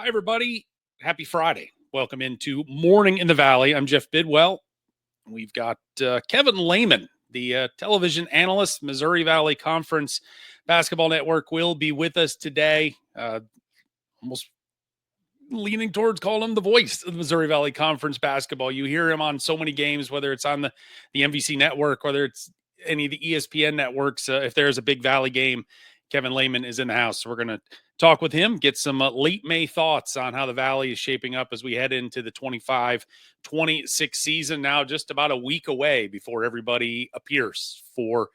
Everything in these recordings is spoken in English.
Hi, everybody. Happy Friday. Welcome into Morning in the Valley. I'm Jeff Bidwell. We've got Kevin Lehman, the television analyst, Missouri Valley Conference Basketball Network, will be with us today. Almost leaning towards calling him the voice of the Missouri Valley Conference basketball. You hear him on so many games, whether it's on the MVC network, whether it's any of the ESPN networks. If there's a big Valley game, Kevin Lehman is in the house. So we're going to talk with him, get some late May thoughts on how the Valley is shaping up as we head into the 25-26 season. Now just about a week away before everybody appears for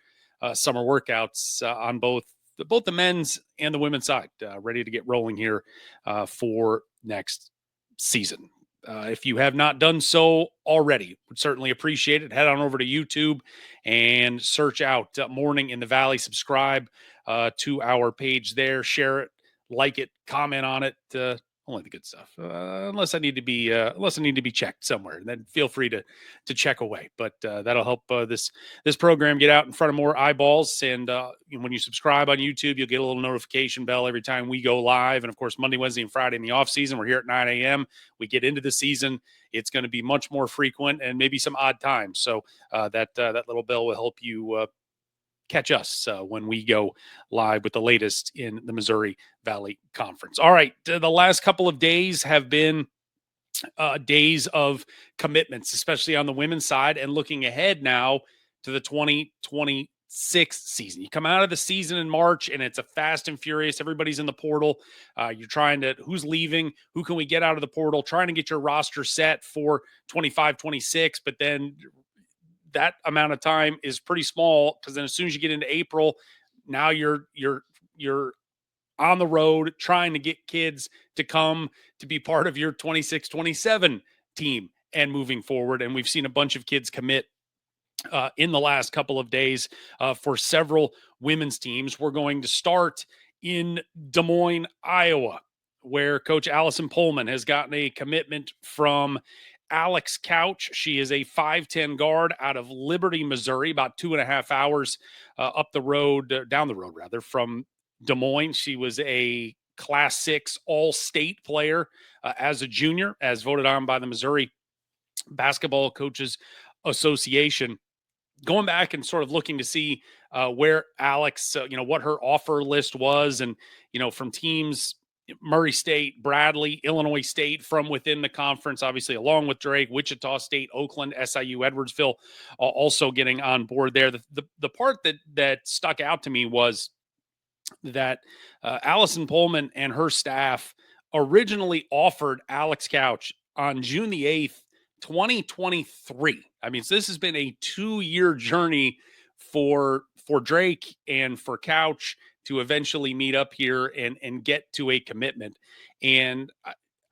summer workouts on both the men's and the women's side, ready to get rolling here for next season. If you have not done so already, would certainly appreciate it. Head on over to YouTube and search out Morning in the Valley. Subscribe to our page there. Share it, like it, comment on it. Only the good stuff. Unless I need to be checked somewhere, then feel free to check away. But that'll help this program get out in front of more eyeballs. And when you subscribe on YouTube, you'll get a little notification bell every time we go live. And of course, Monday, Wednesday, and Friday in the off season, we're here at 9 a.m. We get into the season. It's going to be much more frequent and maybe some odd times. So that little bell will help you catch us when we go live with the latest in the Missouri Valley Conference. All right, the last couple of days have been days of commitments, especially on the women's side, and looking ahead now to the 2026 season. You come out of the season in March, and it's a fast and furious. Everybody's in the portal. You're trying to, who's leaving? Who can we get out of the portal? Trying to get your roster set for 25-26, but then that amount of time is pretty small, because then as soon as you get into April, now you're on the road trying to get kids to come to be part of your 26-27 team and moving forward. And we've seen a bunch of kids commit in the last couple of days for several women's teams. We're going to start in Des Moines, Iowa, where Coach Allison Pullman has gotten a commitment from Alex Couch. She is a 5'10" guard out of Liberty, Missouri, about 2.5 hours down the road rather, from Des Moines. She was a Class 6 All-State player as a junior, as voted on by the Missouri Basketball Coaches Association. Going back and sort of looking to see where Alex, what her offer list was, and, from teams, Murray State, Bradley, Illinois State, from within the conference, obviously, along with Drake, Wichita State, Oakland, SIU, Edwardsville, also getting on board there. The part that stuck out to me was that Allison Pullman and her staff originally offered Alex Couch on June the 8th, 2023. I mean, so this has been a 2-year journey for Drake and for Couch to eventually meet up here and get to a commitment. And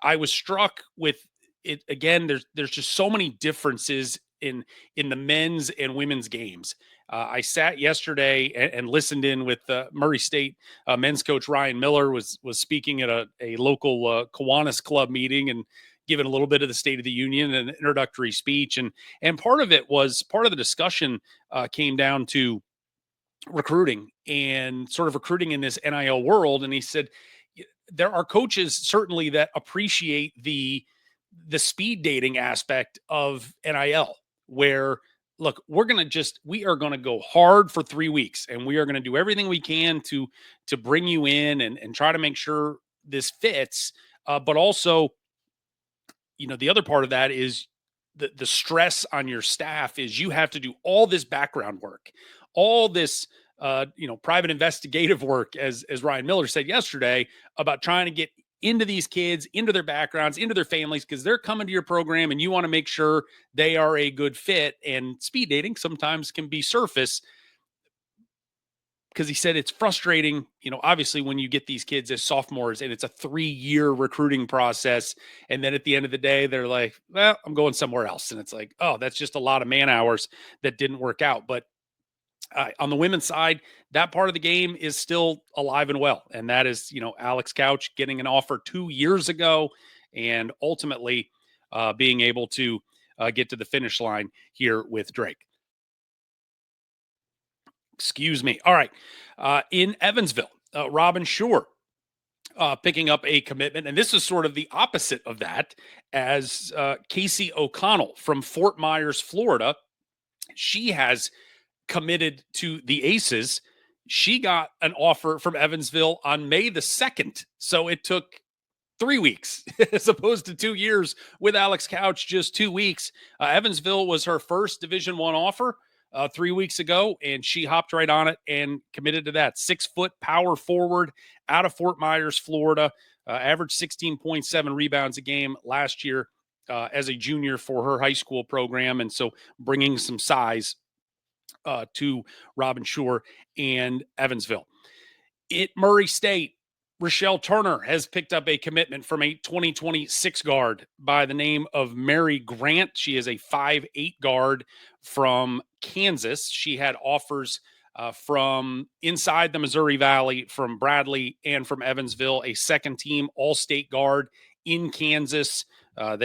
I was struck with it again. There's just so many differences in the men's and women's games. I sat yesterday and listened in with Murray State men's coach Ryan Miller was speaking at a local Kiwanis Club meeting and giving a little bit of the State of the Union and an introductory speech. And part of the discussion came down to recruiting and sort of recruiting in this NIL world. And he said, there are coaches certainly that appreciate the speed dating aspect of NIL, where, look, we are going to go hard for 3 weeks, and we are going to do everything we can to bring you in and try to make sure this fits. But also, the other part of that is the stress on your staff is you have to do all this background work, all this, private investigative work, as Ryan Miller said yesterday, about trying to get into these kids, into their backgrounds, into their families, because they're coming to your program and you want to make sure they are a good fit. And speed dating sometimes can be surface, because he said it's frustrating, obviously, when you get these kids as sophomores and it's a 3-year recruiting process. And then at the end of the day, they're like, well, I'm going somewhere else. And it's like, oh, that's just a lot of man hours that didn't work out. But on the women's side, that part of the game is still alive and well. And that is, Alex Couch getting an offer 2 years ago and ultimately being able to get to the finish line here with Drake. Excuse me. All right. In Evansville, Robin Shore picking up a commitment. And this is sort of the opposite of that, as Casey O'Connell from Fort Myers, Florida. She has committed to the Aces. She got an offer from Evansville on May the 2nd. So it took 3 weeks as opposed to 2 years with Alex Couch, just 2 weeks. Evansville was her first Division I offer 3 weeks ago, and she hopped right on it and committed to that. 6-foot power forward out of Fort Myers, Florida, averaged 16.7 rebounds a game last year as a junior for her high school program. And so bringing some size to Robin Shore and Evansville. At Murray State, Rochelle Turner has picked up a commitment from a 2026 guard by the name of Mary Grant. She is a 5'8" guard from Kansas. She had offers from inside the Missouri Valley, from Bradley and from Evansville, a second-team All-State guard in Kansas. At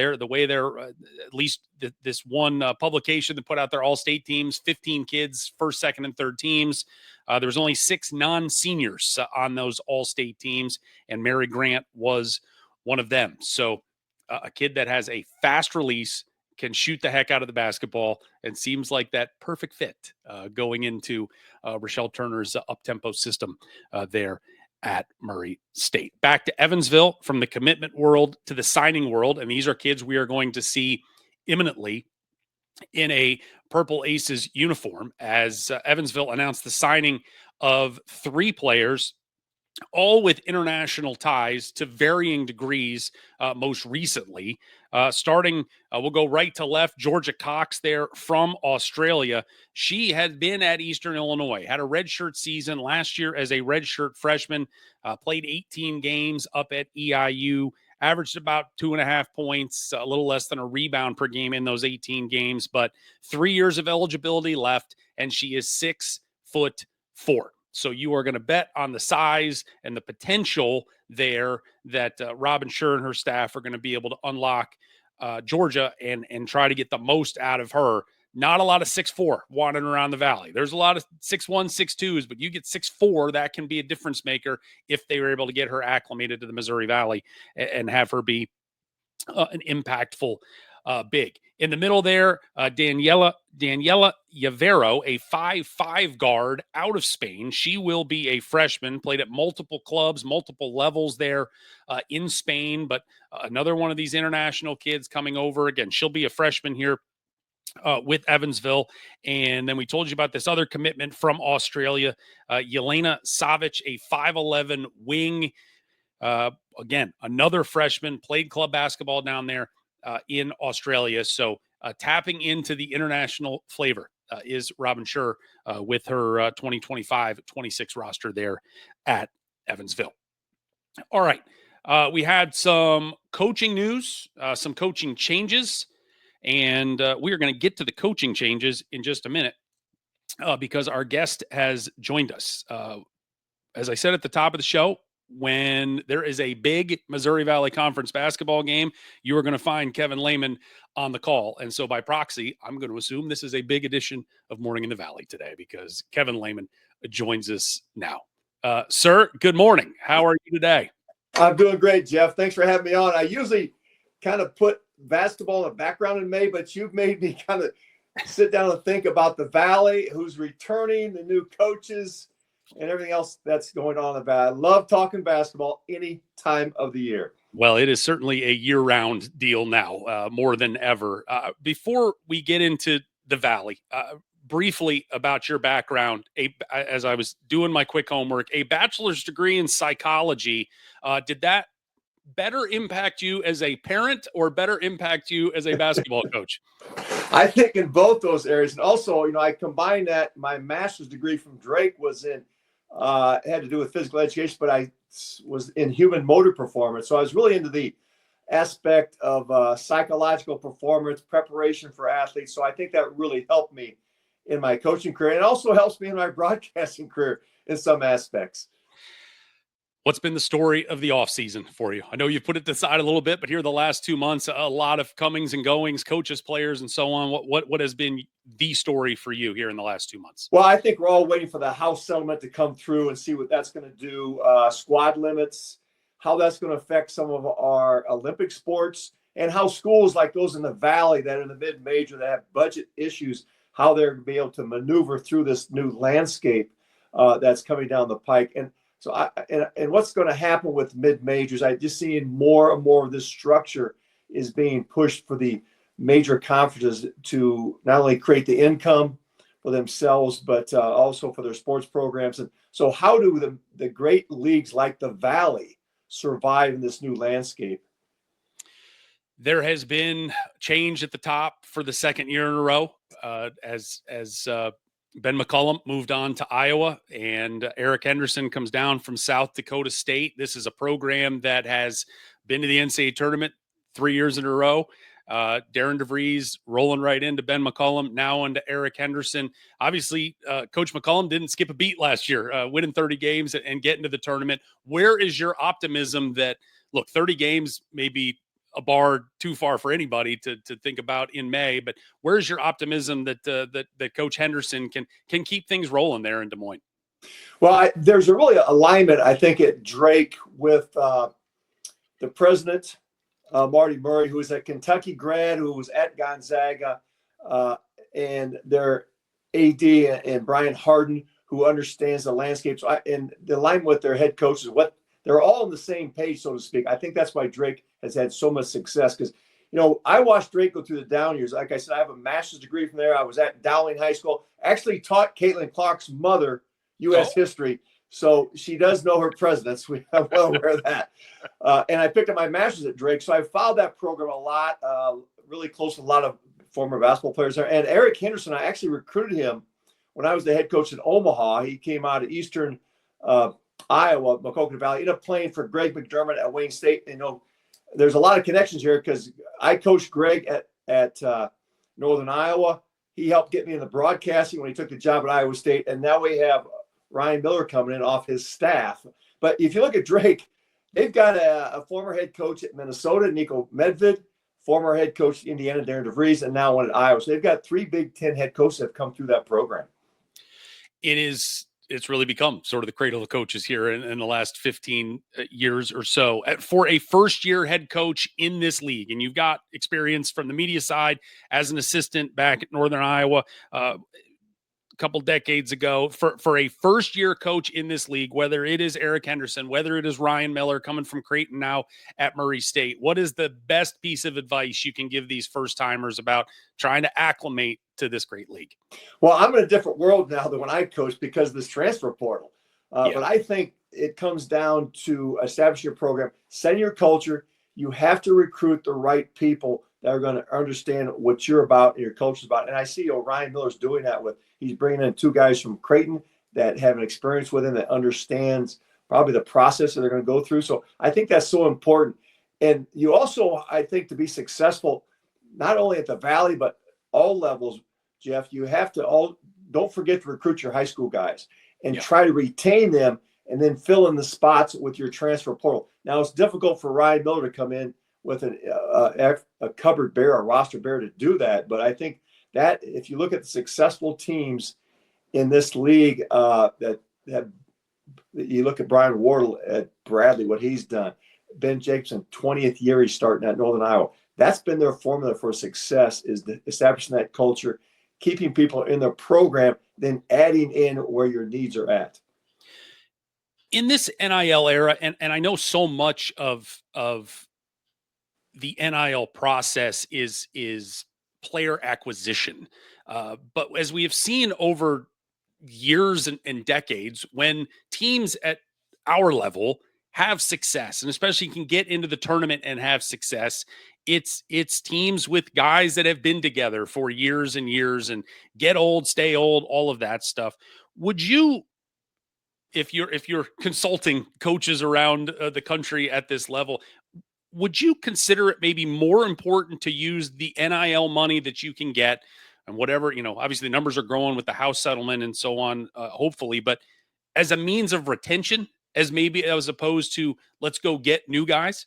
least this one publication that put out their All-State teams, 15 kids, first, second, and third teams. There was only 6 non-seniors on those All-State teams, and Mary Grant was one of them. So a kid that has a fast release, can shoot the heck out of the basketball, and seems like that perfect fit going into Rochelle Turner's up-tempo system there at Murray State. Back to Evansville, from the commitment world to the signing world, and these are kids we are going to see imminently in a Purple Aces uniform, as Evansville announced the signing of 3 players, all with international ties to varying degrees. Most recently, starting, we'll go right to left. Georgia Cox there from Australia. She had been at Eastern Illinois, had a redshirt season last year as a redshirt freshman, played 18 games up at EIU, averaged about 2.5 points, a little less than a rebound per game in those 18 games, but 3 years of eligibility left, and she is 6'4". So you are going to bet on the size and the potential there that Robin Schur and her staff are going to be able to unlock Georgia and try to get the most out of her. Not a lot of 6'4" wandering around the Valley. There's a lot of 6'1", 6'2s, but you get 6'4", that can be a difference maker if they were able to get her acclimated to the Missouri Valley and have her be an impactful big. In the middle there, Daniela Llavero, a 5'5" guard out of Spain. She will be a freshman, played at multiple clubs, multiple levels there in Spain, but another one of these international kids coming over. Again, she'll be a freshman here with Evansville. And then we told you about this other commitment from Australia, Yelena Savic, a 5'11" wing. Again, another freshman, played club basketball down there in Australia. So tapping into the international flavor is Robin Schur with her 2025-26 roster there at Evansville. All right. We had some coaching news, some coaching changes, and we are going to get to the coaching changes in just a minute because our guest has joined us. As I said at the top of the show, when there is a big Missouri Valley Conference basketball game, you are going to find Kevin Lehman on the call. And so by proxy, I'm going to assume this is a big edition of Morning in the Valley today because Kevin Lehman joins us now. Sir, good morning. How are you today? I'm doing great, Jeff. Thanks for having me on. I usually kind of put basketball in the background in May, but you've made me kind of sit down and think about the Valley, who's returning, the new coaches, and everything else that's going on in the Valley. I love talking basketball any time of the year. Well, it is certainly a year-round deal now, more than ever. Before we get into the Valley, briefly about your background, as I was doing my quick homework, a bachelor's degree in psychology. Did that better impact you as a parent or better impact you as a basketball coach? I think in both those areas. And also, I combined that. My master's degree from Drake was in had to do with physical education, but I was in human motor performance. So I was really into the aspect of psychological performance, preparation for athletes. So I think that really helped me in my coaching career. And it also helps me in my broadcasting career in some aspects. What's been the story of the offseason for you? I know you've put it aside a little bit, but here the last 2 months, a lot of comings and goings, coaches, players, and so on. What has been the story for you here in the last 2 months? Well, I think we're all waiting for the House settlement to come through and see what that's going to do. Squad limits, how that's going to affect some of our Olympic sports, and how schools like those in the Valley that are in the mid-major that have budget issues, how they're going to be able to maneuver through this new landscape that's coming down the pike. And so, and what's going to happen with mid-majors, I just seeing more and more of this structure is being pushed for the major conferences to not only create the income for themselves, but also for their sports programs. And so how do the great leagues like the Valley survive in this new landscape? There has been change at the top for the second year in a row as Ben McCullum moved on to Iowa, and Eric Henderson comes down from South Dakota State. This is a program that has been to the NCAA tournament 3 years in a row. Darren DeVries rolling right into Ben McCullum, now into Eric Henderson. Obviously, Coach McCullum didn't skip a beat last year, winning 30 games and getting to the tournament. Where is your optimism that, look, 30 games may be a bar too far for anybody to think about in May, but where's your optimism that Coach Henderson can keep things rolling there in Des Moines? Well, there's a really alignment, I think, at Drake with the president, Marty Murray, who is a Kentucky grad, who was at Gonzaga, and their AD and Brian Harden, who understands the landscape. So and the alignment with their head coaches, what they're all on the same page, so to speak. I think that's why Drake has had so much success, because, you know, I watched Drake go through the down years. Like I said, I have a master's degree from there. I was at Dowling High School, actually taught Caitlin Clark's mother U.S. history. So she does know her presidents. We are well aware of that. And I picked up my master's at Drake. So I followed that program a lot, really close to a lot of former basketball players there. And Eric Henderson, I actually recruited him when I was the head coach in Omaha. He came out of Eastern Iowa, Maquoketa Valley, ended up playing for Greg McDermott at Wayne State. You know, there's a lot of connections here because I coached Greg at Northern Iowa. He helped get me in the broadcasting when he took the job at Iowa State. And now we have Ryan Miller coming in off his staff. But if you look at Drake, they've got a former head coach at Minnesota, Nico Medved, former head coach at Indiana, Darren DeVries, and now one at Iowa. So they've got 3 Big Ten head coaches that have come through that program. It's really become sort of the cradle of coaches here in the last 15 years or so. For a first-year head coach in this league, and you've got experience from the media side as an assistant back at Northern Iowa a couple decades ago, for a first-year coach in this league, whether it is Eric Henderson, whether it is Ryan Miller coming from Creighton now at Murray State, what is the best piece of advice you can give these first-timers about trying to acclimate to this great league? Well, I'm in a different world now than when I coached because of this transfer portal. But I think it comes down to establishing your program, setting your culture. You have to recruit the right people that are going to understand what you're about and your culture is about. And I see Ryan Miller's doing that he's bringing in 2 guys from Creighton that have an experience with him that understands probably the process that they're going to go through. So I think that's so important. And you also, I think, to be successful, not only at the Valley, but all levels, Jeff, you have to don't forget to recruit your high school guys and try to retain them and then fill in the spots with your transfer portal. Now, it's difficult for Ryan Miller to come in with a cupboard bare, a roster bare to do that. But I think that if you look at the successful teams in this league, that you look at Brian Wardle at Bradley, what he's done, Ben Jacobson, 20th year he's starting at Northern Iowa. That's been their formula for success, is establishing that culture, keeping people in the program, then adding in where your needs are at. In this NIL era, and I know so much of the NIL process is player acquisition. But as we have seen over years and decades, when teams at our level have success, and especially can get into the tournament and have success, it's teams with guys that have been together for years and years and get old, stay old, all of that stuff. Would you, if you're consulting coaches around the country at this level, would you consider it maybe more important to use the NIL money that you can get and whatever, obviously the numbers are growing with the house settlement and so on, hopefully, but as a means of retention, as opposed to let's go get new guys?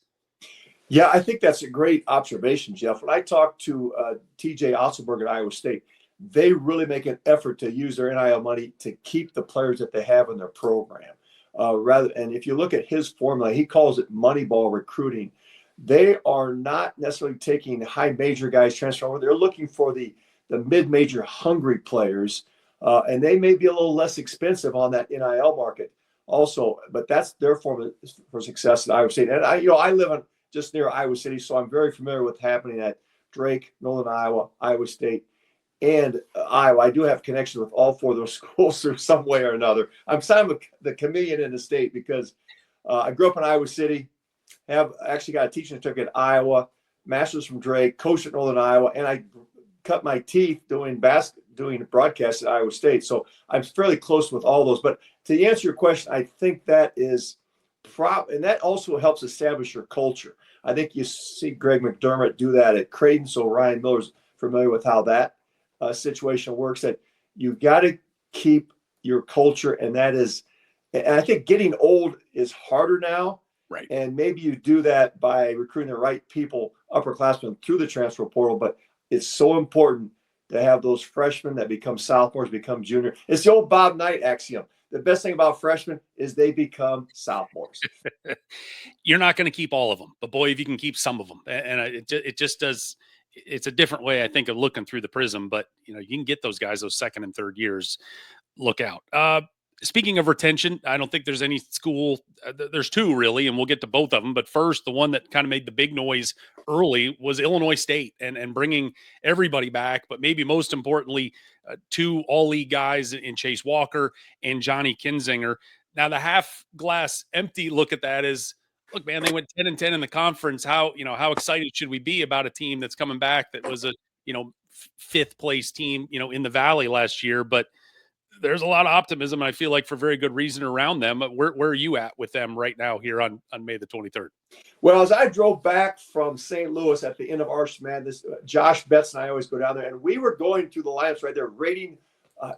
Yeah, I think that's a great observation, Jeff. When I talked to TJ Otzelberg at Iowa State, they really make an effort to use their NIL money to keep the players that they have in their program. And if you look at his formula, he calls it Moneyball recruiting. They are not necessarily taking high major guys transfer over. They're looking for the mid-major hungry players, and they may be a little less expensive on that NIL market also. But that's their formula for success at Iowa State. And I live just near Iowa City, so I'm very familiar with what's happening at Drake, Northern Iowa, Iowa State, and Iowa. I do have connections with all four of those schools through some way or another. I'm the chameleon in the state because I grew up in Iowa City, have actually got a teaching certificate at Iowa, master's from Drake, coached at Northern Iowa, and I cut my teeth doing broadcast at Iowa State. So I'm fairly close with all those. But to answer your question, I think that is and that also helps establish your culture. I think you see Greg McDermott do that at Creighton, so Ryan Miller's familiar with how that situation works, that you got to keep your culture. And I think getting old is harder now. Right. And maybe you do that by recruiting the right people, upperclassmen, through the transfer portal. But it's so important to have those freshmen that become sophomores, become junior. It's the old Bob Knight axiom. The best thing about freshmen is they become sophomores. You're not going to keep all of them, but boy, if you can keep some of them, and it just does. It's a different way, I think, of looking through the prism. But you can get those guys those second and third years. Look out. Speaking of retention, I don't think there's any school. There's two really, and we'll get to both of them. But first, the one that kind of made the big noise early was Illinois State and bringing everybody back. But maybe most importantly, two all-league guys in Chase Walker and Johnny Kinzinger. Now, the half glass empty look at that is, look, man, they went 10-10 in the conference. How excited should we be about a team that's coming back that was a fifth place team in the Valley last year? But there's a lot of optimism, and I feel like for very good reason around them. Where are you at with them right now here on May the 23rd? Well, as I drove back from St. Louis at the end of Arch Madness, Josh Betts and I always go down there, and we were going through the lineups right there, rating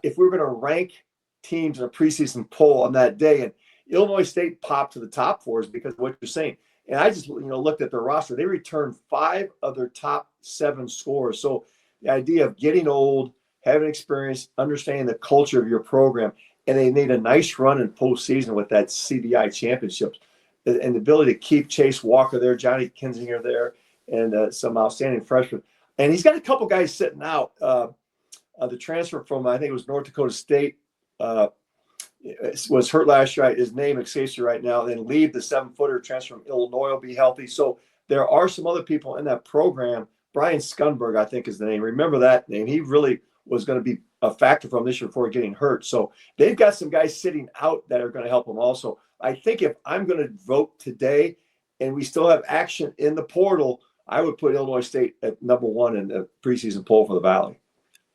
if we were going to rank teams in a preseason poll on that day. And Illinois State popped to the top for us because of what you're saying. And I just looked at their roster. They returned 5 of their top 7 scorers. So the idea of getting old, having experience, understanding the culture of your program, and they made a nice run in postseason with that CBI championships, and the ability to keep Chase Walker there, Johnny Kinzinger there, and some outstanding freshmen. And he's got a couple guys sitting out. The transfer from, I think it was North Dakota State, was hurt last year. His name escapes you right now. Then Leave, the 7-footer transfer from Illinois, will be healthy. So there are some other people in that program. Brian Skunberg, I think, is the name. Remember that name. He really was going to be a factor from this year before getting hurt. So they've got some guys sitting out that are going to help them also. I think if I'm going to vote today and we still have action in the portal, I would put Illinois State at number 1 in the preseason poll for the Valley.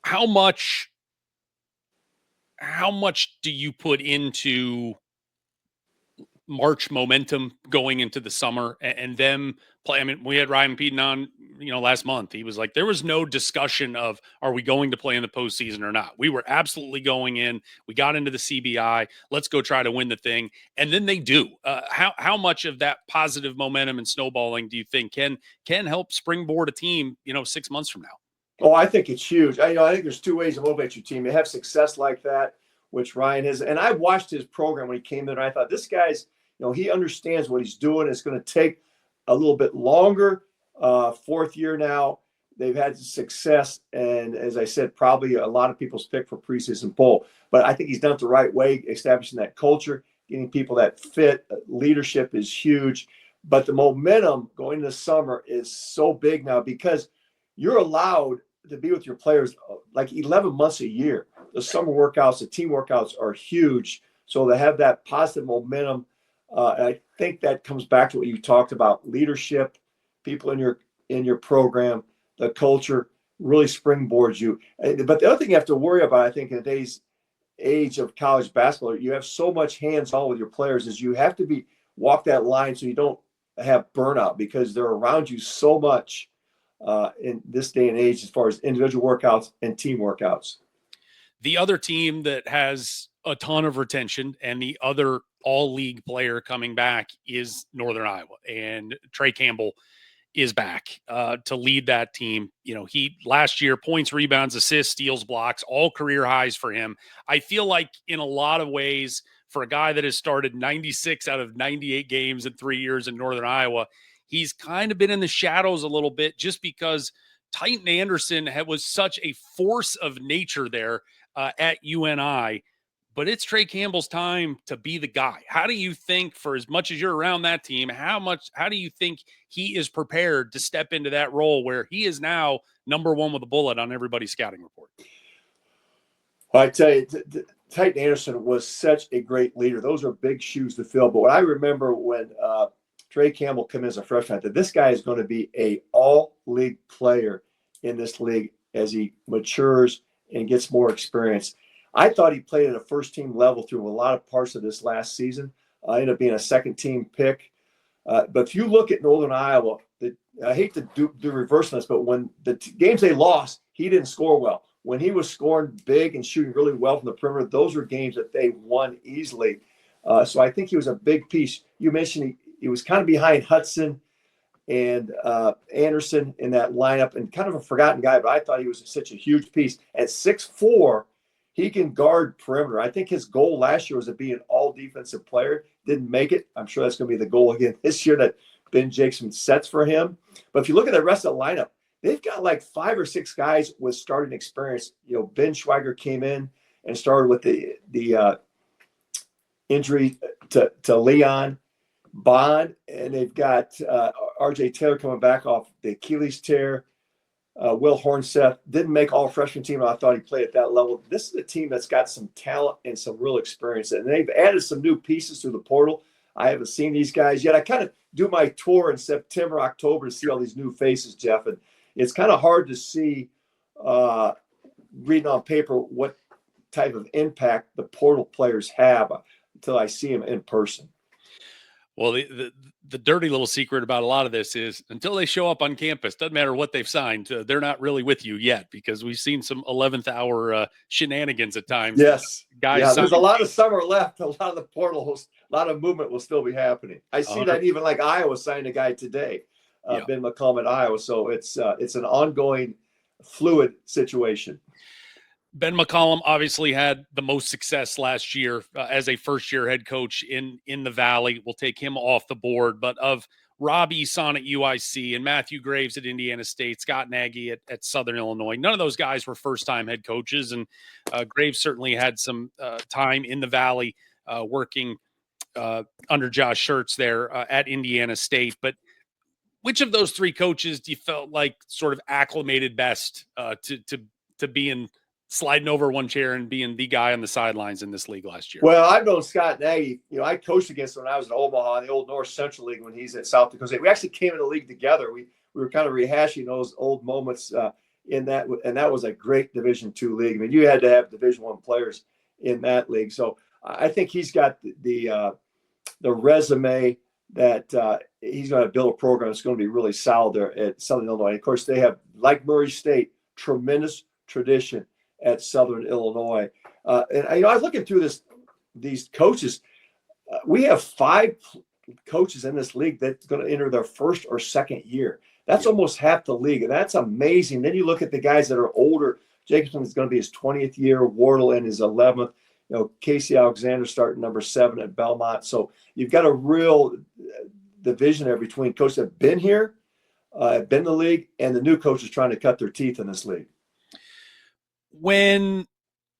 How much do you put into March momentum going into the summer and them play? I mean, we had Ryan Peden on, last month. He was like, there was no discussion of, are we going to play in the postseason or not? We were absolutely going in. We got into the CBI. Let's go try to win the thing. And then they do. How much of that positive momentum and snowballing do you think can help springboard a team, 6 months from now? Oh, I think it's huge. I think there's 2 ways to motivate your team. You have success like that, which Ryan is. And I watched his program when he came in, and I thought, this guy's, he understands what he's doing. It's going to take a little bit longer. 4th year now. They've had success. And as I said, probably a lot of people's pick for preseason poll. But I think he's done it the right way, establishing that culture, getting people that fit. Leadership is huge. But the momentum going into summer is so big now because you're allowed to be with your players like 11 months a year. The summer workouts, the team workouts are huge. So they have that positive momentum. And I think that comes back to what you talked about: leadership, people in your program, the culture really springboards you. But the other thing you have to worry about, I think, in today's age of college basketball, you have so much hands-on with your players, is you have to walk that line so you don't have burnout, because they're around you so much in this day and age as far as individual workouts and team workouts. The other team that has a ton of retention and the other all-league player coming back is Northern Iowa, and Trey Campbell is back to lead that team. He last year, points, rebounds, assists, steals, blocks, all career highs for him. I feel like in a lot of ways for a guy that has started 96 out of 98 games in 3 years in Northern Iowa. He's kind of been in the shadows a little bit just because Titan Anderson was such a force of nature there at UNI. But it's Trey Campbell's time to be the guy. How do you think, for as much as you're around that team, how do you think he is prepared to step into that role where he is now number one with a bullet on everybody's scouting report? Well, I tell you, Titan Anderson was such a great leader. Those are big shoes to fill. But what I remember when Trey Campbell came in as a freshman, I thought this guy is going to be an all-league player in this league as he matures and gets more experience. I thought he played at a first-team level through a lot of parts of this last season. Ended up being a second-team pick. But if you look at Northern Iowa, I hate to do reverse on this, but when the games they lost, he didn't score well. When he was scoring big and shooting really well from the perimeter, those were games that they won easily. So I think he was a big piece. You mentioned he was kind of behind Hudson and Anderson in that lineup and kind of a forgotten guy, but I thought he was such a huge piece. At 6'4", he can guard perimeter. I think his goal last year was to be an all-defensive player. Didn't make it. I'm sure that's going to be the goal again this year that Ben Jackson sets for him. But if you look at the rest of the lineup, they've got like 5 or 6 guys with starting experience. You know, Ben Schweiger came in and started with the injury to Leon Bond, and they've got R.J. Taylor coming back off the Achilles tear. Will Hornseth didn't make all freshman team. I thought he played at that level. This is a team that's got some talent and some real experience, and they've added some new pieces to the portal. I haven't seen these guys yet. I kind of do my tour in September, October to see all these new faces, Jeff, and it's kind of hard to see reading on paper what type of impact the portal players have until I see them in person. Well, the dirty little secret about a lot of this is until they show up on campus, doesn't matter what they've signed, they're not really with you yet because we've seen some 11th hour shenanigans at times. Yes. Guys, yeah, there's a lot of summer left. A lot of the portal, a lot of movement will still be happening. I see that even like Iowa signed a guy today, Ben McCollum at Iowa. So it's an ongoing fluid situation. Ben McCollum obviously had the most success last year as a first-year head coach in the Valley. We'll take him off the board. But of Rob Eson at UIC and Matthew Graves at Indiana State, Scott Nagy at Southern Illinois, none of those guys were first-time head coaches. And Graves certainly had some time in the Valley working under Josh Schertz there at Indiana State. But which of those 3 coaches do you felt like sort of acclimated best to being – sliding over one chair and being the guy on the sidelines in this league last year? Well, I've known Scott Nagy. You know, I coached against him when I was in Omaha, in the old North Central League when he's at South Dakota State. We actually came in the league together. We were kind of rehashing those old moments in that, and that was a great Division II league. I mean, you had to have Division I players in that league. So I think he's got the resume that he's going to build a program that's going to be really solid there at Southern Illinois. And of course, they have, like Murray State, tremendous tradition at Southern Illinois. And I was looking through these coaches. We have 5 coaches in this league that's going to enter their first or second year. That's almost half the league, and that's amazing. Then you look at the guys that are older. Jacobson is going to be his 20th year, Wardle in his 11th. You know, Casey Alexander starting number 7 at Belmont. So you've got a real division there between coaches that have been here, been in the league, and the new coaches trying to cut their teeth in this league. When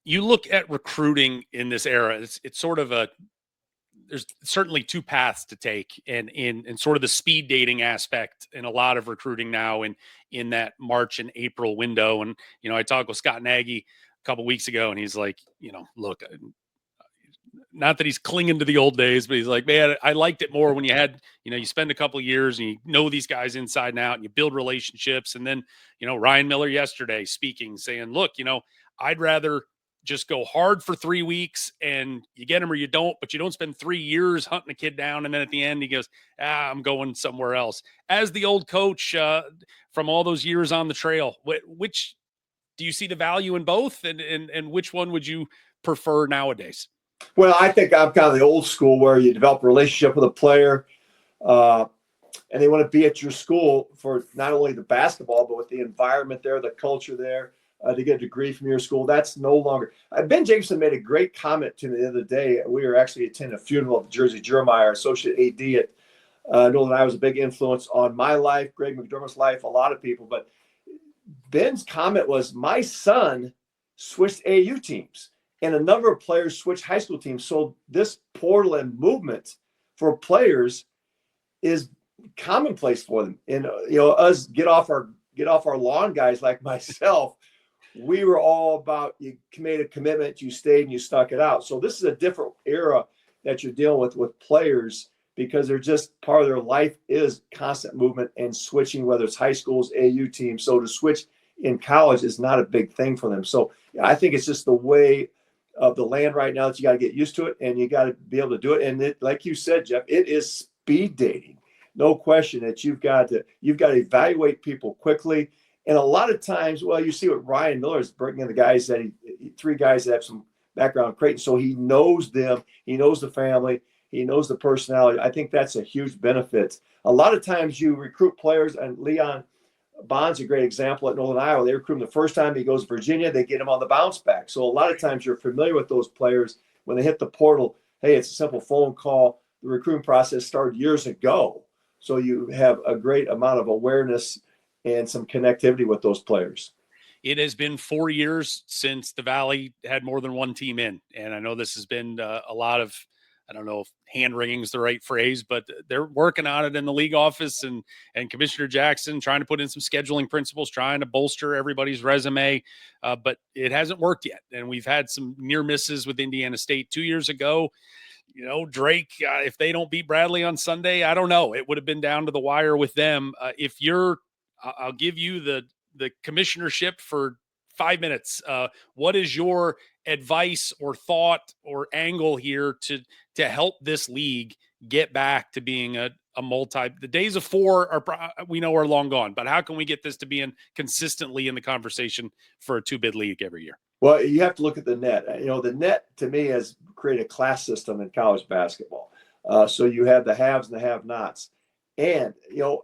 you look at recruiting in this era, it's sort of there's certainly 2 paths to take and in sort of the speed dating aspect in a lot of recruiting now in that March and April window. And, you know, I talked with Scott Nagy a couple weeks ago and he's like, you know, look, not that he's clinging to the old days, but he's like, man, I liked it more when you had, you know, you spend a couple of years and you know these guys inside and out and you build relationships. And then, you know, Ryan Miller yesterday speaking, saying, look, you know, I'd rather just go hard for 3 weeks and you get him or you don't, but you don't spend 3 years hunting a kid down. And then at the end, he goes, I'm going somewhere else. As the old coach from all those years on the trail, which do you see the value in both? And which one would you prefer nowadays? Well, I think I'm kind of the old school where you develop a relationship with a player and they want to be at your school for not only the basketball, but with the environment there, the culture there. to get a degree from your school. That's no longer. Ben Jacobson made a great comment to me the other day. We were actually attending a funeral of Jersey Jeremiah, associate AD at Northern Iowa, was a big influence on my life, Greg McDermott's life, a lot of people. But Ben's comment was, my son switched AU teams, and a number of players switched high school teams. So this portal and movement for players is commonplace for them. And us get off our lawn guys like myself, we were all about, you made a commitment, you stayed and you stuck it out. So this is a different era that you're dealing with players, because they're just part of their life is constant movement and switching, whether it's high schools, AU teams. So to switch in college is not a big thing for them. So I think it's just the way of the land right now that you got to get used to it, and you got to be able to do it. And it, like you said, Jeff, it is speed dating. No question that you've got to evaluate people quickly. And a lot of times, well, you see what Ryan Miller is bringing in, the guys that three guys that have some background in Creighton. So he knows them, he knows the family, he knows the personality. I think that's a huge benefit. A lot of times you recruit players, and Leon Bond's a great example at Northern Iowa. They recruit him the first time, he goes to Virginia, they get him on the bounce back. So a lot of times you're familiar with those players. When they hit the portal, hey, it's a simple phone call. The recruiting process started years ago. So you have a great amount of awareness and some connectivity with those players. It has been 4 years since the Valley had more than one team in. And I know this has been a lot of, I don't know if hand wringing is the right phrase, but they're working on it in the league office, and Commissioner Jackson trying to put in some scheduling principles, trying to bolster everybody's resume. But it hasn't worked yet. And we've had some near misses with Indiana State 2 years ago. Drake, if they don't beat Bradley on Sunday, I don't know. It would have been down to the wire with them. I'll give you the commissionership for 5 minutes. What is your advice or thought or angle here to help this league get back to being a the days of four we know are long gone, but how can we get this to being consistently in the conversation for a 2-bid league every year? Well, you have to look at the net. The net to me has created a class system in college basketball. So you have the haves and the have-nots. And,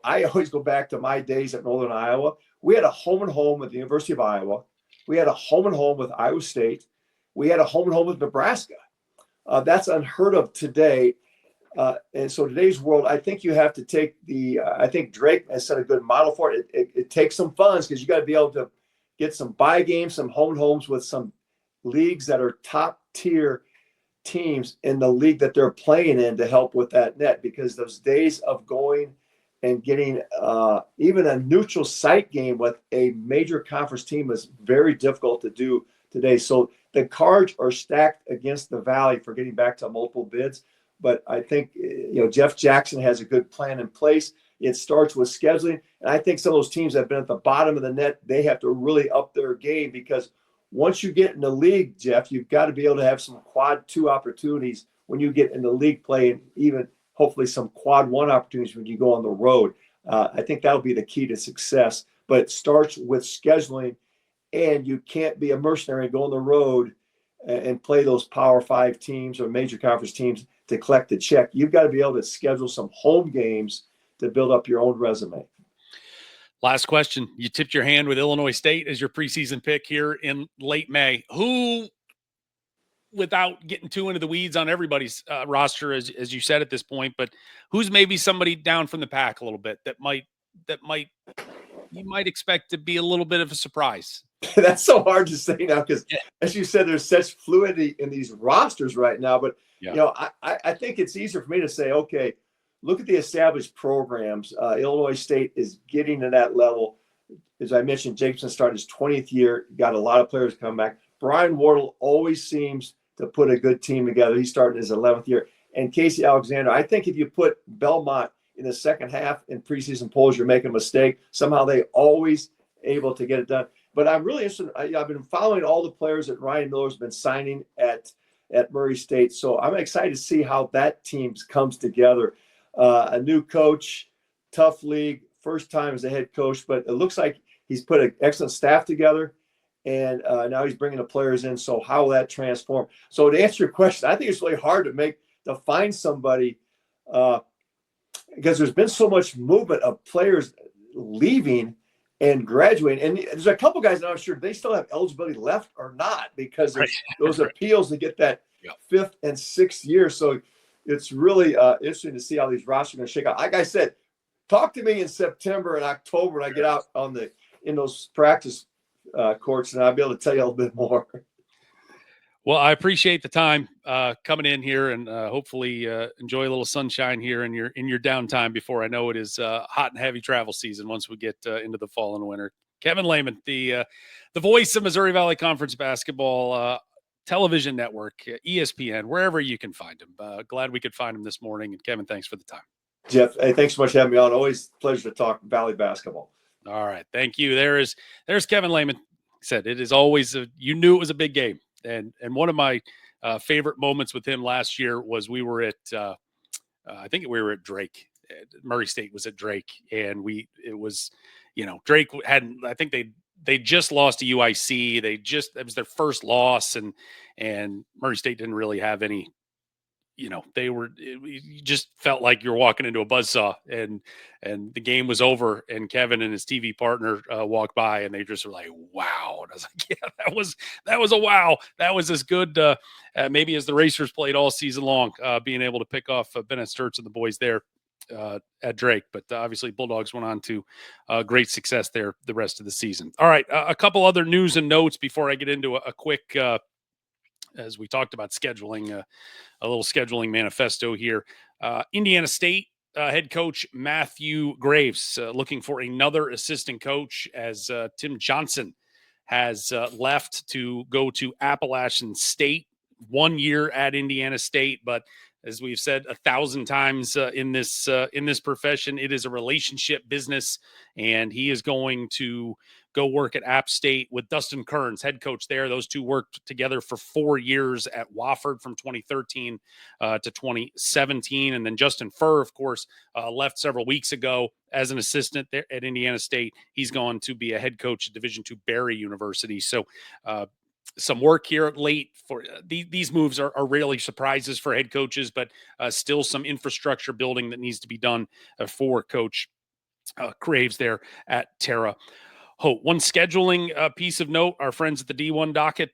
I always go back to my days at Northern Iowa. We had a home and home with the University of Iowa. We had a home and home with Iowa State. We had a home and home with Nebraska. That's unheard of today. And so today's world, I think you have to take I think Drake has set a good model for it. It takes some funds, because you got to be able to get some bye games, some home and homes with some leagues that are top tier teams in the league that they're playing in to help with that net, because those days of going and getting even a neutral site game with a major conference team is very difficult to do today. So the cards are stacked against the Valley for getting back to multiple bids. But I think, Jeff Jackson has a good plan in place. It starts with scheduling. And I think some of those teams that have been at the bottom of the net, they have to really up their game, because once you get in the league, Jeff, you've got to be able to have some quad 2 opportunities when you get in the league play, and even hopefully some quad 1 opportunities when you go on the road. I think that'll be the key to success. But it starts with scheduling, and you can't be a mercenary and go on the road and play those Power 5 teams or major conference teams to collect the check. You've got to be able to schedule some home games to build up your own resume. Last question. You tipped your hand with Illinois State as your preseason pick here in late May. Who, without getting too into the weeds on everybody's roster, as you said at this point, but who's maybe somebody down from the pack a little bit that you might expect to be a little bit of a surprise? That's so hard to say now, because as you said, there's such fluidity in these rosters right now. But I think it's easier for me to say, okay, look at the established programs. Illinois State is getting to that level. As I mentioned, Jacobson started his 20th year, got a lot of players come back. Brian Wardle always seems to put a good team together. He started his 11th year. And Casey Alexander, I think if you put Belmont in the second half in preseason polls, you're making a mistake. Somehow they always able to get it done. But I'm really interested. I've been following all the players that Ryan Miller's been signing at Murray State. So I'm excited to see how that team comes together. A new coach, tough league, first time as a head coach, but it looks like he's put an excellent staff together, and now he's bringing the players in. So how will that transform? So to answer your question, I think it's really hard to find somebody because there's been so much movement of players leaving and graduating. And there's a couple guys I'm not sure they still have eligibility left or not, because there's those appeals to get that 5th and 6th year. So it's really interesting to see how these rosters are going to shake out. Like I said, talk to me in September and October when I get out in those practice courts, and I'll be able to tell you a little bit more. Well, I appreciate the time coming in here, and hopefully enjoy a little sunshine here in your downtime before I know it is hot and heavy travel season once we get into the fall and winter. Kevin Lehman, the voice of Missouri Valley Conference basketball television network, ESPN, wherever you can find him. Glad we could find him this morning. And Kevin, thanks for the time. Jeff, hey, thanks so much for having me on. Always a pleasure to talk Valley basketball. All right, thank you. There's Kevin Lehman. Said it is always you knew it was a big game. And one of my favorite moments with him last year was we were at I think we were at Drake. Murray State was at Drake, and Drake hadn't. I think they just lost to UIC. That was their first loss, and Murray State didn't really have any. You just felt like you're walking into a buzzsaw, and the game was over, and Kevin and his TV partner walked by, and they just were like, wow. And I was like, yeah, that was a wow. That was as good maybe as the Racers played all season long, being able to pick off Bennett Sturts and the boys there at Drake. But obviously Bulldogs went on to great success there the rest of the season. All right, a couple other news and notes before I get into a quick as we talked about scheduling, a little scheduling manifesto here. Indiana State head coach Matthew Graves looking for another assistant coach, as Tim Johnson has left to go to Appalachian State. 1 year at Indiana State, but as we've said 1,000 times in this profession, it is a relationship business, and he is going to go work at App State with Dustin Kearns, head coach there. Those two worked together for 4 years at Wofford from 2013 to 2017. And then Justin Furr, of course, left several weeks ago as an assistant there at Indiana State. He's gone to be a head coach at Division II Barry University. So some work here late for these moves are rarely surprises for head coaches, but still some infrastructure building that needs to be done for Coach Graves there at Terre Haute. One scheduling piece of note, our friends at the D1 docket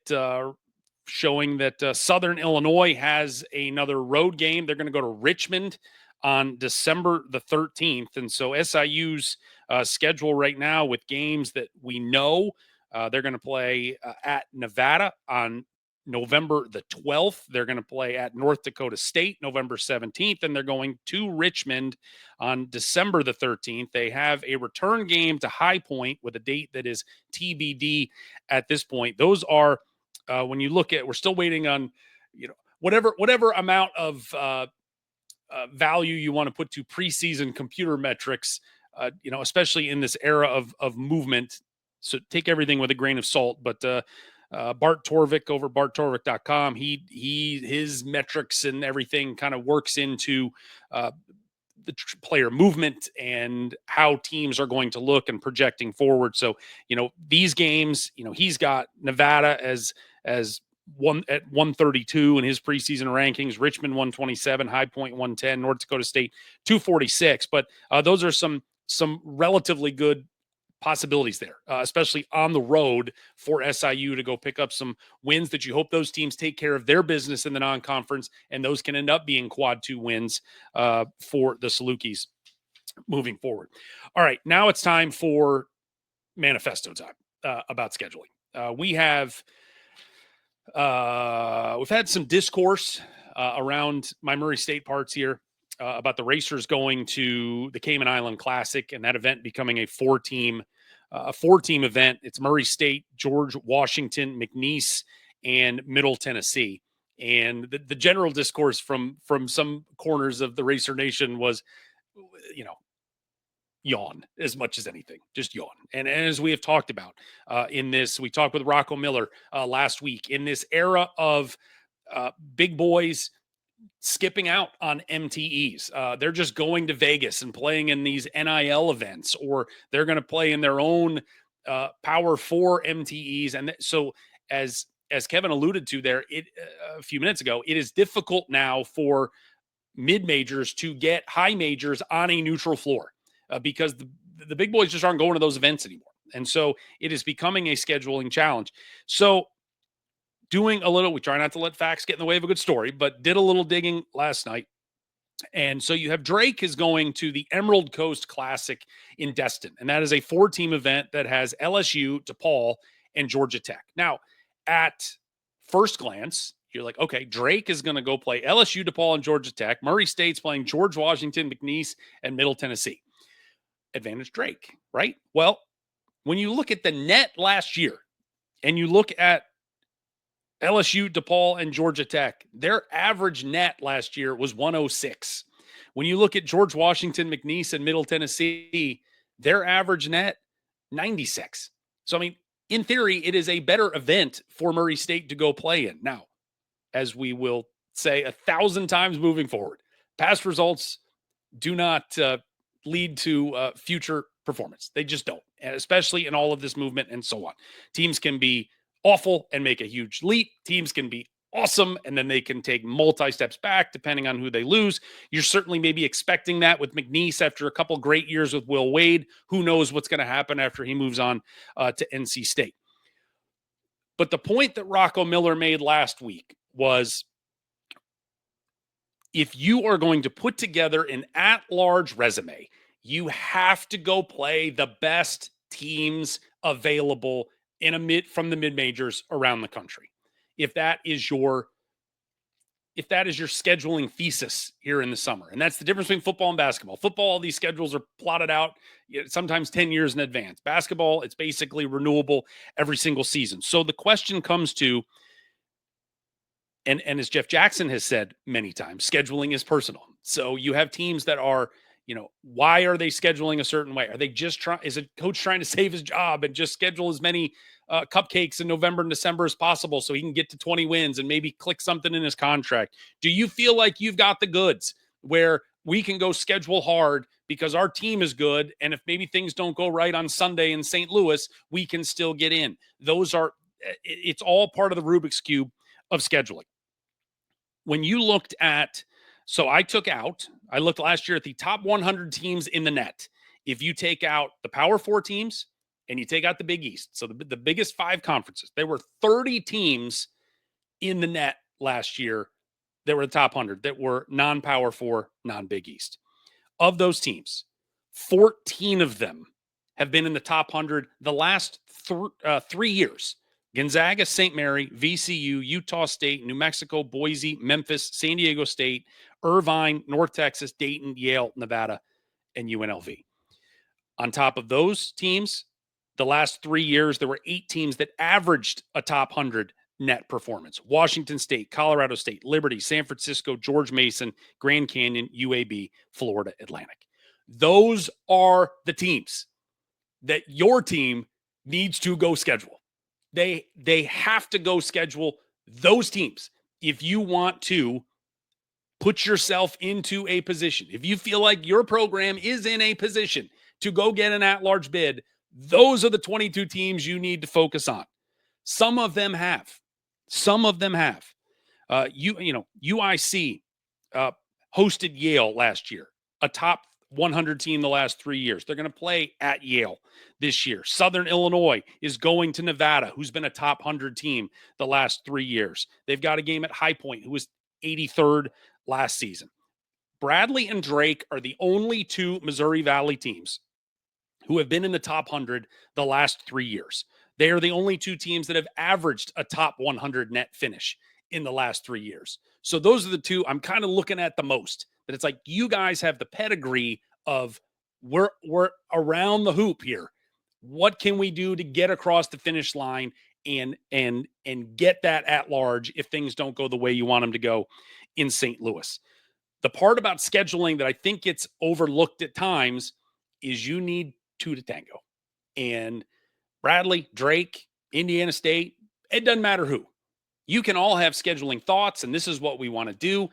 showing that Southern Illinois has another road game. They're going to go to Richmond on December the 13th. And so SIU's schedule right now with games that we know, they're going to play at Nevada on November the 12th. They're going to play at North Dakota State November 17th, and they're going to Richmond on December the 13th. They have a return game to High Point with a date that is TBD at this point. Those are, when you look at, we're still waiting on, whatever amount of value you want to put to preseason computer metrics, especially in this era of movement. So take everything with a grain of salt, but Bart Torvik over barttorvik.com, his metrics and everything kind of works into the player movement and how teams are going to look and projecting forward. So, these games, he's got Nevada as one at 132 in his preseason rankings, Richmond 127, High Point 110, North Dakota State 246. But those are some relatively good possibilities there, especially on the road for SIU to go pick up some wins that you hope those teams take care of their business in the non-conference, and those can end up being quad 2 wins for the Salukis moving forward. All right, now it's time for manifesto time about scheduling. We've had some discourse around my Murray State parts here about the Racers going to the Cayman Island Classic and that event becoming a four-team event. It's Murray State, George Washington, McNeese, and Middle Tennessee. And the general discourse from some corners of the Racer Nation was, yawn as much as anything, just yawn. And as we have talked about we talked with Rocco Miller last week, in this era of big boys skipping out on MTEs. They're just going to Vegas and playing in these NIL events, or they're going to play in their own Power 4 MTEs. And so as Kevin alluded to there a few minutes ago, it is difficult now for mid-majors to get high majors on a neutral floor because the big boys just aren't going to those events anymore. And so it is becoming a scheduling challenge. So we try not to let facts get in the way of a good story, but did a little digging last night. And so you have Drake is going to the Emerald Coast Classic in Destin. And that is a 4-team event that has LSU, DePaul, and Georgia Tech. Now, at first glance, you're like, okay, Drake is going to go play LSU, DePaul, and Georgia Tech. Murray State's playing George Washington, McNeese, and Middle Tennessee. Advantage Drake, right? Well, when you look at the net last year and you look at LSU, DePaul, and Georgia Tech, their average net last year was 106. When you look at George Washington, McNeese, and Middle Tennessee, their average net, 96. So, I mean, in theory, it is a better event for Murray State to go play in. Now, as we will say 1,000 times moving forward, past results do not lead to future performance. They just don't, especially in all of this movement and so on. Teams can be awful and make a huge leap. Teams can be awesome, and then they can take multi-steps back depending on who they lose. You're certainly maybe expecting that with McNeese after a couple great years with Will Wade. Who knows what's going to happen after he moves on to NC State. But the point that Rocco Miller made last week was, if you are going to put together an at-large resume, you have to go play the best teams available from the mid-majors around the country. If that is your scheduling thesis here in the summer. And that's the difference between football and basketball. Football, all these schedules are plotted out sometimes 10 years in advance. Basketball, it's basically renewable every single season. So the question comes to, and as Jeff Jackson has said many times, scheduling is personal. So you have teams that are, why are they scheduling a certain way? Are they just is a coach trying to save his job and just schedule as many cupcakes in November and December as possible so he can get to 20 wins and maybe click something in his contract? Do you feel like you've got the goods where we can go schedule hard because our team is good, and if maybe things don't go right on Sunday in St. Louis, we can still get in? It's all part of the Rubik's Cube of scheduling. When you looked at, I looked last year at the top 100 teams in the net. If you take out the Power 4 teams and you take out the Big East, so the biggest 5 conferences, there were 30 teams in the net last year that were the top 100 that were non-Power 4, non-Big East. Of those teams, 14 of them have been in the top 100 the last 3 years. Gonzaga, St. Mary, VCU, Utah State, New Mexico, Boise, Memphis, San Diego State, Irvine, North Texas, Dayton, Yale, Nevada, and UNLV. On top of those teams, the last 3 years, there were 8 teams that averaged a top 100 net performance. Washington State, Colorado State, Liberty, San Francisco, George Mason, Grand Canyon, UAB, Florida Atlantic. Those are the teams that your team needs to go schedule. They have to go schedule those teams if you want to put yourself into a position. If you feel like your program is in a position to go get an at-large bid, those are the 22 teams you need to focus on. Some of them have. UIC hosted Yale last year, a top 100 team the last 3 years. They're going to play at Yale this year. Southern Illinois is going to Nevada, who's been a top 100 team the last 3 years. They've got a game at High Point, who was 83rd last season. Bradley and Drake are the only 2 Missouri Valley teams who have been in the top 100 the last 3 years. They are the only 2 teams that have averaged a top 100 net finish in the last 3 years. So those are the 2 I'm kind of looking at the most. That it's like, you guys have the pedigree of we're around the hoop here. What can we do to get across the finish line and get that at large if things don't go the way you want them to go in St. Louis? The part about scheduling that I think gets overlooked at times is you need 2 to tango. And Bradley, Drake, Indiana State, it doesn't matter who. You can all have scheduling thoughts, and this is what we want to do.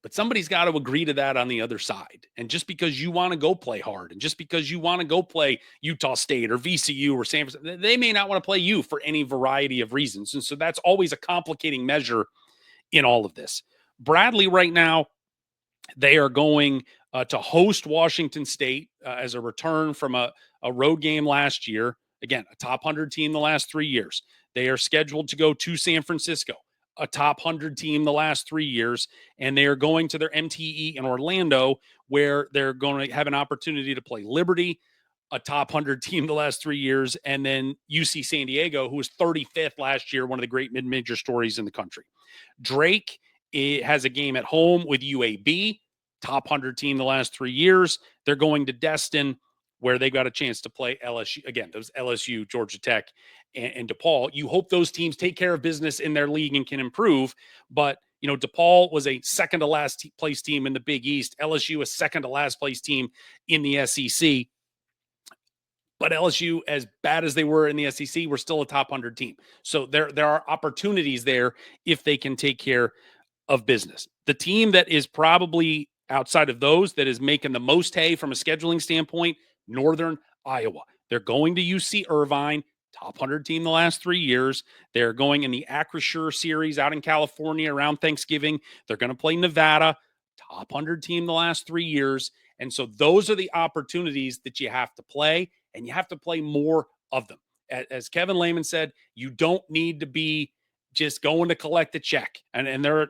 But somebody's got to agree to that on the other side. And just because you want to go play hard, and just because you want to go play Utah State or VCU or San Francisco, they may not want to play you for any variety of reasons. And so that's always a complicating measure in all of this. Bradley right now, they are going to host Washington State as a return from a road game last year. again, a top 100 team the last 3 years. They are scheduled to go to San Francisco, a top 100 team the last 3 years, and they are going to their MTE in Orlando, where they're going to have an opportunity to play Liberty, a top 100 team the last 3 years, and then UC San Diego, who was 35th last year, one of the great mid-major stories in the country. Drake has a game at home with UAB, top 100 team the last 3 years. They're going to Destin, where they got a chance to play LSU. Again, those LSU, Georgia Tech, and DePaul. You hope those teams take care of business in their league and can improve. But, DePaul was a second to last place team in the Big East. LSU, a second to last place team in the SEC. But LSU, as bad as they were in the SEC, were still a top 100 team. So there are opportunities there if they can take care of business. The team that is probably outside of those that is making the most hay from a scheduling standpoint, Northern Iowa. They're going to UC Irvine, top 100 team the last 3 years. They're going in the Acrisure series out in California around Thanksgiving. They're going to play Nevada, top 100 team the last 3 years. And so those are the opportunities that you have to play, and you have to play more of them. As Kevin Lehman said, you don't need to be just going to collect a check. And there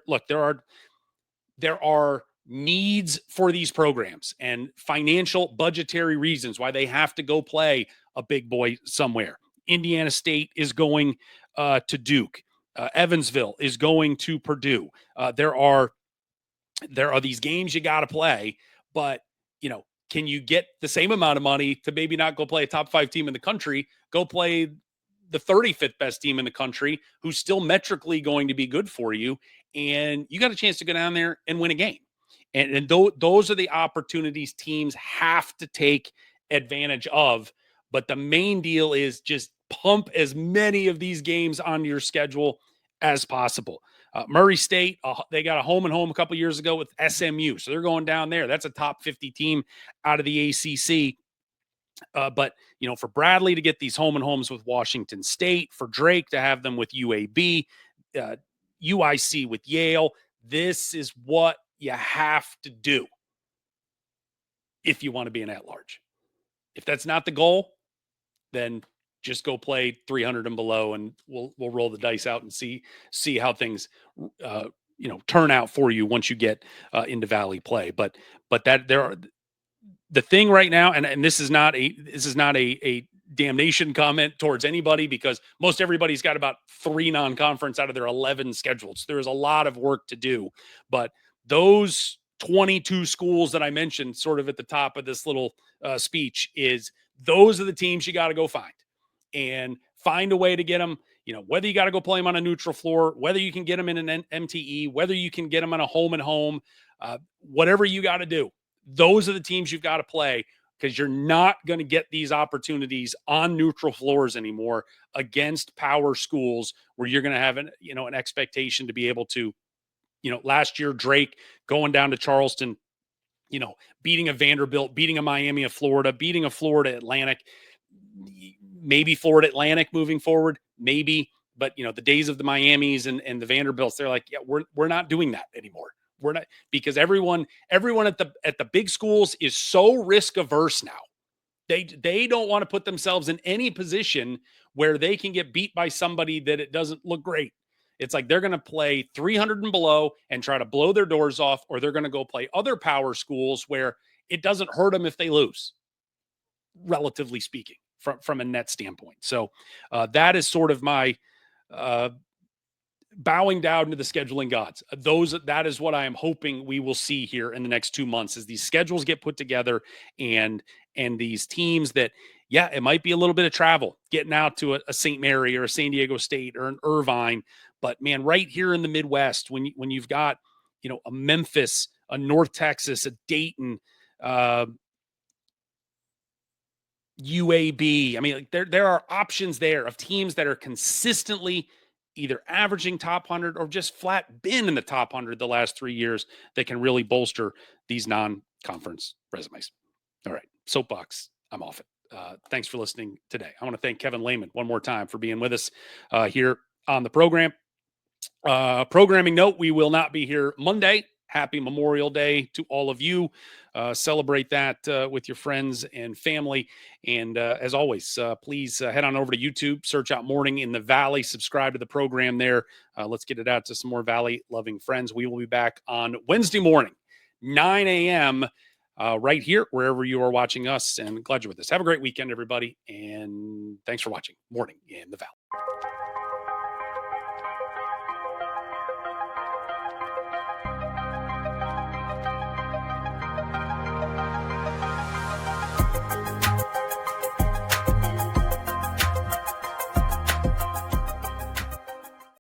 are needs for these programs and financial budgetary reasons why they have to go play a big boy somewhere. Indiana State is going to Duke. Evansville is going to Purdue. There are these games you got to play, but can you get the same amount of money to maybe not go play a top 5 team in the country, go play the 35th best team in the country, who's still metrically going to be good for you, and you got a chance to go down there and win a game. And those are the opportunities teams have to take advantage of. But the main deal is just pump as many of these games onto your schedule as possible. Murray State, they got a home and home a couple years ago with SMU. So they're going down there. That's a top 50 team out of the ACC. But, for Bradley to get these home and homes with Washington State, for Drake to have them with UAB, UIC with Yale, this is what you have to do if you want to be an at-large. If that's not the goal, then just go play 300 and below, and we'll roll the dice out and see how things turn out for you once you get into Valley play. But that there are the thing right now, and this is not a damnation comment towards anybody, because most everybody's got about 3 non-conference out of their 11 scheduled. So there's a lot of work to do, but those 22 schools that I mentioned sort of at the top of this little speech, those are the teams you got to go find and find a way to get them, whether you got to go play them on a neutral floor, whether you can get them in an MTE, whether you can get them on a home and home, whatever you got to do. Those are the teams you've got to play, because you're not going to get these opportunities on neutral floors anymore against power schools where you're going to have an expectation to be able to, last year, Drake going down to Charleston, beating a Vanderbilt, beating a Miami of Florida, beating a Florida Atlantic, maybe Florida Atlantic moving forward, maybe, but the days of the Miamis and the Vanderbilts, they're like, yeah, we're not doing that anymore. We're not, because everyone at the big schools is so risk averse now. They don't want to put themselves in any position where they can get beat by somebody that it doesn't look great. It's like they're going to play 300 and below and try to blow their doors off, or they're going to go play other power schools where it doesn't hurt them if they lose, relatively speaking, from a net standpoint. So that is sort of my bowing down to the scheduling gods. That is what I am hoping we will see here in the next 2 months, as these schedules get put together, and these teams that, yeah, it might be a little bit of travel getting out to a St. Mary or a San Diego State or an Irvine, but man, right here in the Midwest, when you've got, a Memphis, a North Texas, a Dayton, UAB. I mean, like, there are options there of teams that are consistently either averaging top 100 or just flat been in the top 100 the last 3 years that can really bolster these non-conference resumes. All right, soapbox, I'm off it. Thanks for listening today. I want to thank Kevin Lehman one more time for being with us here on the program. Programming note, we will not be here Monday. happy Memorial Day to all of you. Celebrate that with your friends and family. And as always, please head on over to YouTube, search out Morning in the Valley, subscribe to the program there. Let's get it out to some more Valley loving friends. We will be back on Wednesday morning, 9 a.m. Right here, wherever you are watching us. And glad you're with us. Have a great weekend, everybody. And thanks for watching Morning in the Valley.